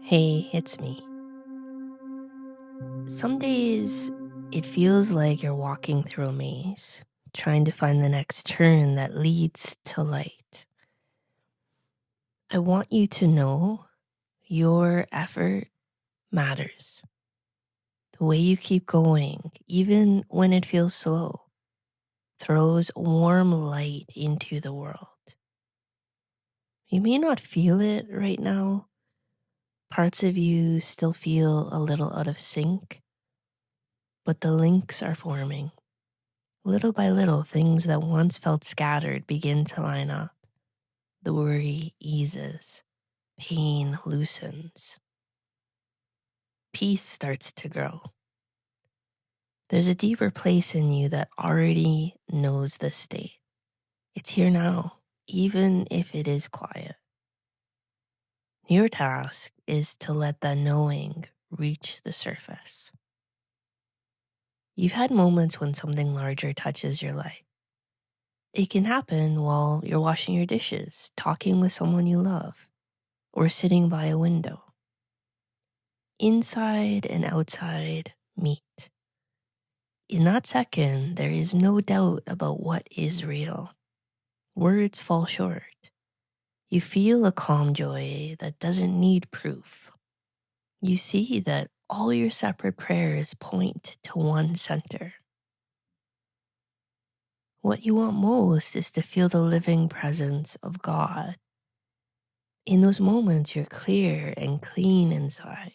Hey, it's me. Some days it feels like you're walking through a maze, trying to find the next turn that leads to light. I want you to know your effort matters. The way you keep going, even when it feels slow, throws warm light into the world. You may not feel it right now. Parts of you still feel a little out of sync, but the links are forming. Little by little, things that once felt scattered begin to line up. The worry eases, pain loosens, peace starts to grow. There's a deeper place in you that already knows this state. It's here now, even if it is quiet. Your task is to let that knowing reach the surface. You've had moments when something larger touches your life. It can happen while you're washing your dishes, talking with someone you love, or sitting by a window. Inside and outside meet. In that second, there is no doubt about what is real. Words fall short. You feel a calm joy that doesn't need proof. You see that all your separate prayers point to one center. What you want most is to feel the living presence of God. In those moments, you're clear and clean inside.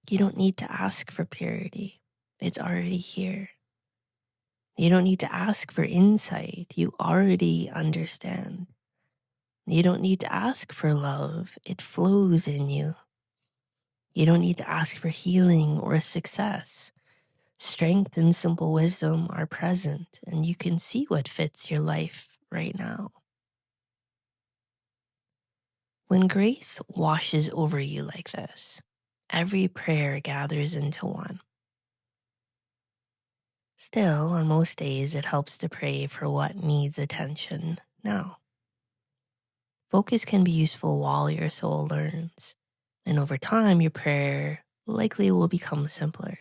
You don't need to ask for purity. It's already here. You don't need to ask for insight. You already understand. You don't need to ask for love. It flows in you. You don't need to ask for healing or success. Strength and simple wisdom are present, and you can see what fits your life right now. When grace washes over you like this, every prayer gathers into one. Still, on most days, it helps to pray for what needs attention now. Focus can be useful while your soul learns, and over time, your prayer likely will become simpler.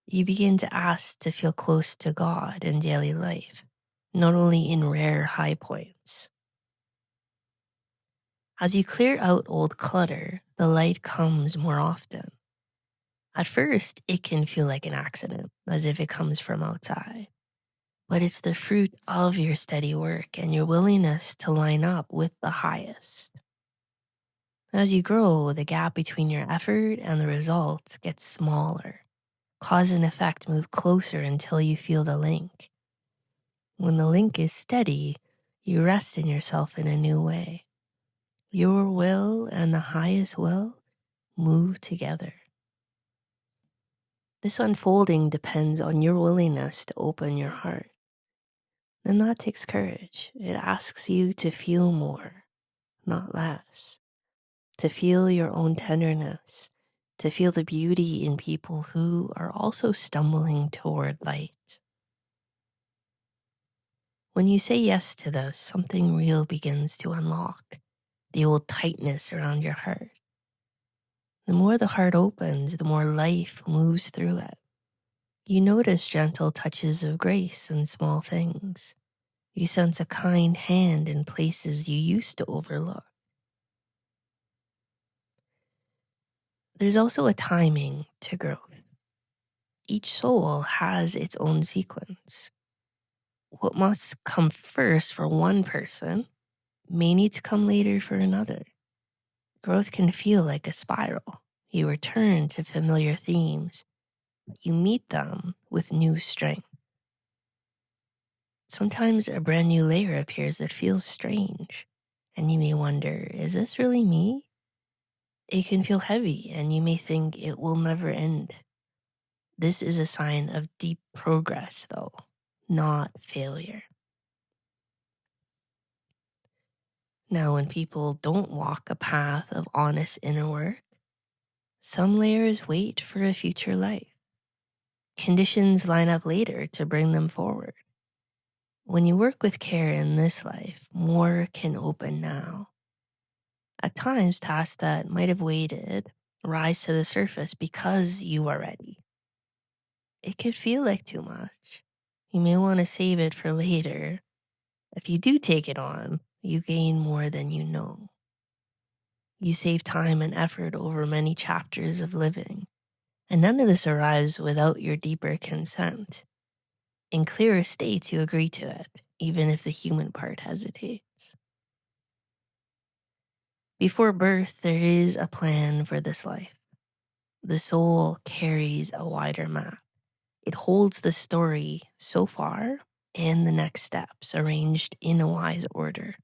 You begin to ask to feel close to God in daily life, not only in rare high points. As you clear out old clutter, the light comes more often. At first, it can feel like an accident, as if it comes from outside. But it's the fruit of your steady work and your willingness to line up with the highest. As you grow, the gap between your effort and the results gets smaller. Cause and effect move closer until you feel the link. When the link is steady, you rest in yourself in a new way. Your will and the highest will move together. This unfolding depends on your willingness to open your heart. And that takes courage. It asks you to feel more, not less. To feel your own tenderness, to feel the beauty in people who are also stumbling toward light. When you say yes to this, something real begins to unlock, the old tightness around your heart. The more the heart opens, the more life moves through it. You notice gentle touches of grace in small things. You sense a kind hand in places you used to overlook. There's also a timing to growth. Each soul has its own sequence. What must come first for one person may need to come later for another. Growth can feel like a spiral. You return to familiar themes, but you meet them with new strength. Sometimes a brand new layer appears that feels strange, and you may wonder, is this really me? It can feel heavy, and you may think it will never end. This is a sign of deep progress, though, not failure. Now, when people don't walk a path of honest inner work, some layers wait for a future life. Conditions line up later to bring them forward. When you work with care in this life, more can open now. At times, tasks that might have waited rise to the surface because you are ready. It could feel like too much. You may want to save it for later. If you do take it on, you gain more than you know. You save time and effort over many chapters of living, and none of this arrives without your deeper consent. In clearer states, you agree to it, even if the human part hesitates. Before birth, there is a plan for this life. The soul carries a wider map. It holds the story so far and the next steps arranged in a wise order.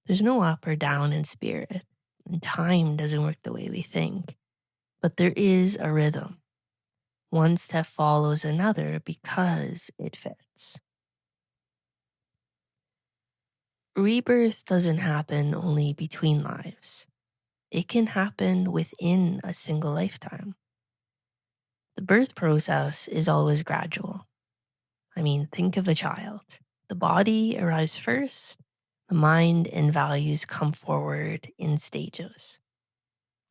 There's no up or down in spirit, and time doesn't work the way we think. But there is a rhythm. One step follows another because it fits. Rebirth doesn't happen only between lives. It can happen within a single lifetime. The birth process is always gradual. Think of a child. The body arrives first, the mind and values come forward in stages.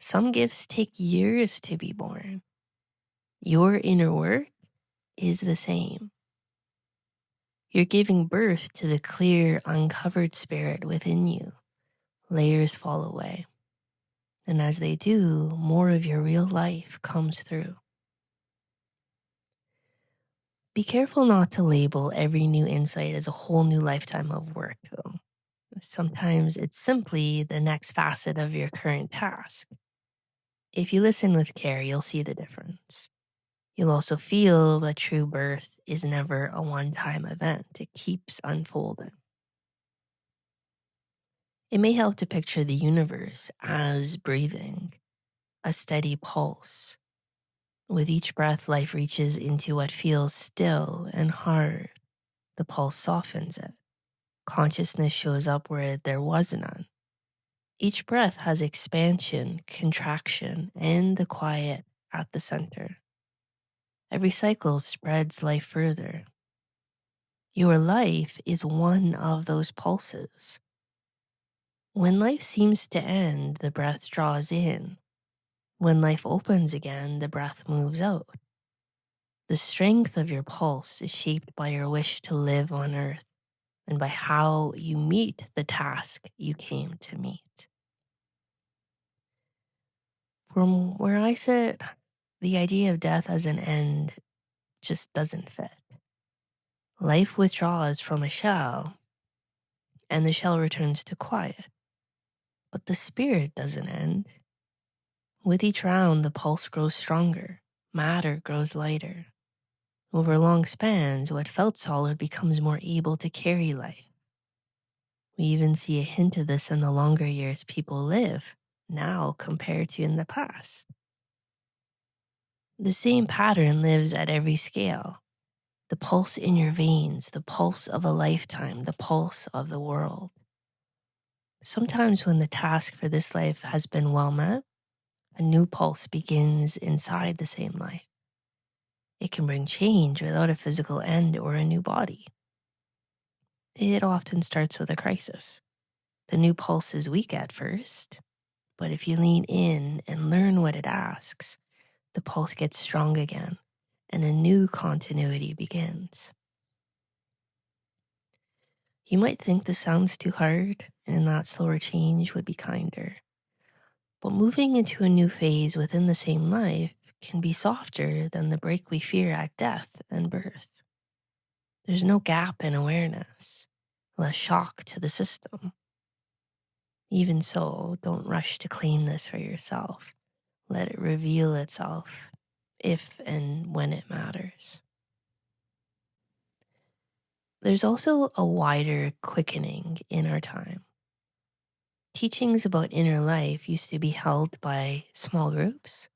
Some gifts take years to be born. Your inner work is the same. You're giving birth to the clear, uncovered spirit within you. Layers fall away. And as they do, more of your real life comes through. Be careful not to label every new insight as a whole new lifetime of work, though. Sometimes it's simply the next facet of your current task. If you listen with care, you'll see the difference. You'll also feel that true birth is never a one-time event. It keeps unfolding. It may help to picture the universe as breathing, a steady pulse. With each breath, life reaches into what feels still and hard. The pulse softens it. Consciousness shows up where there was none. Each breath has expansion, contraction, and the quiet at the center. Every cycle spreads life further. Your life is one of those pulses. When life seems to end, the breath draws in. When life opens again, the breath moves out. The strength of your pulse is shaped by your wish to live on earth and by how you meet the task you came to meet. From where I sit, the idea of death as an end just doesn't fit. Life withdraws from a shell, and the shell returns to quiet. But the spirit doesn't end. With each round, the pulse grows stronger, matter grows lighter. Over long spans, what felt solid becomes more able to carry life. We even see a hint of this in the longer years people live now compared to in the past. The same pattern lives at every scale. The pulse in your veins, the pulse of a lifetime, the pulse of the world. Sometimes when the task for this life has been well met, a new pulse begins inside the same life. It can bring change without a physical end or a new body. It often starts with a crisis. The new pulse is weak at first, but if you lean in and learn what it asks, the pulse gets strong again and a new continuity begins. You might think this sounds too hard and that slower change would be kinder. But moving into a new phase within the same life can be softer than the break we fear at death and birth. There's no gap in awareness, less shock to the system. Even so, don't rush to claim this for yourself. Let it reveal itself if and when it matters. There's also a wider quickening in our time. Teachings about inner life used to be held by small groups.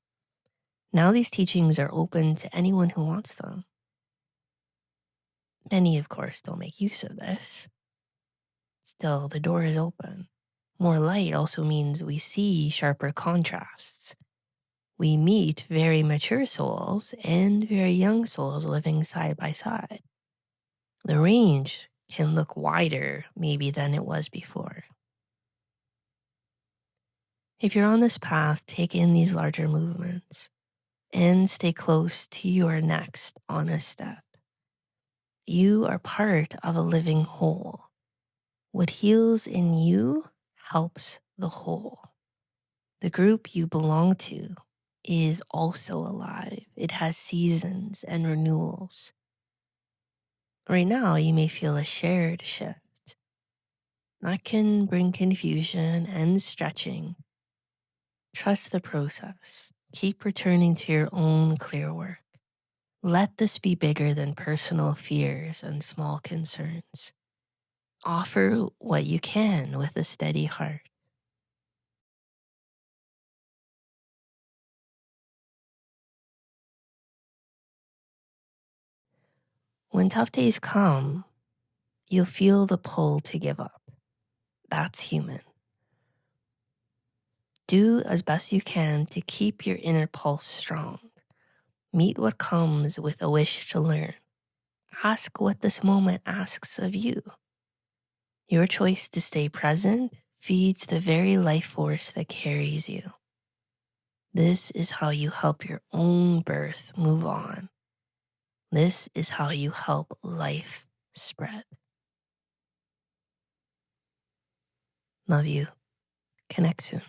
Now these teachings are open to anyone who wants them. Many, of course, don't make use of this. Still, the door is open. More light also means we see sharper contrasts. We meet very mature souls and very young souls living side by side. The range can look wider maybe than it was before. If you're on this path, take in these larger movements and stay close to your next honest step. You are part of a living whole. What heals in you helps the whole. The group you belong to is also alive. It has seasons and renewals. Right now, you may feel a shared shift. That can bring confusion and stretching. Trust the process. Keep returning to your own clear work. Let this be bigger than personal fears and small concerns. Offer what you can with a steady heart. When tough days come, you'll feel the pull to give up. That's human. Do as best you can to keep your inner pulse strong. Meet what comes with a wish to learn. Ask what this moment asks of you. Your choice to stay present feeds the very life force that carries you. This is how you help your own birth move on. This is how you help life spread. Love you. Connect soon.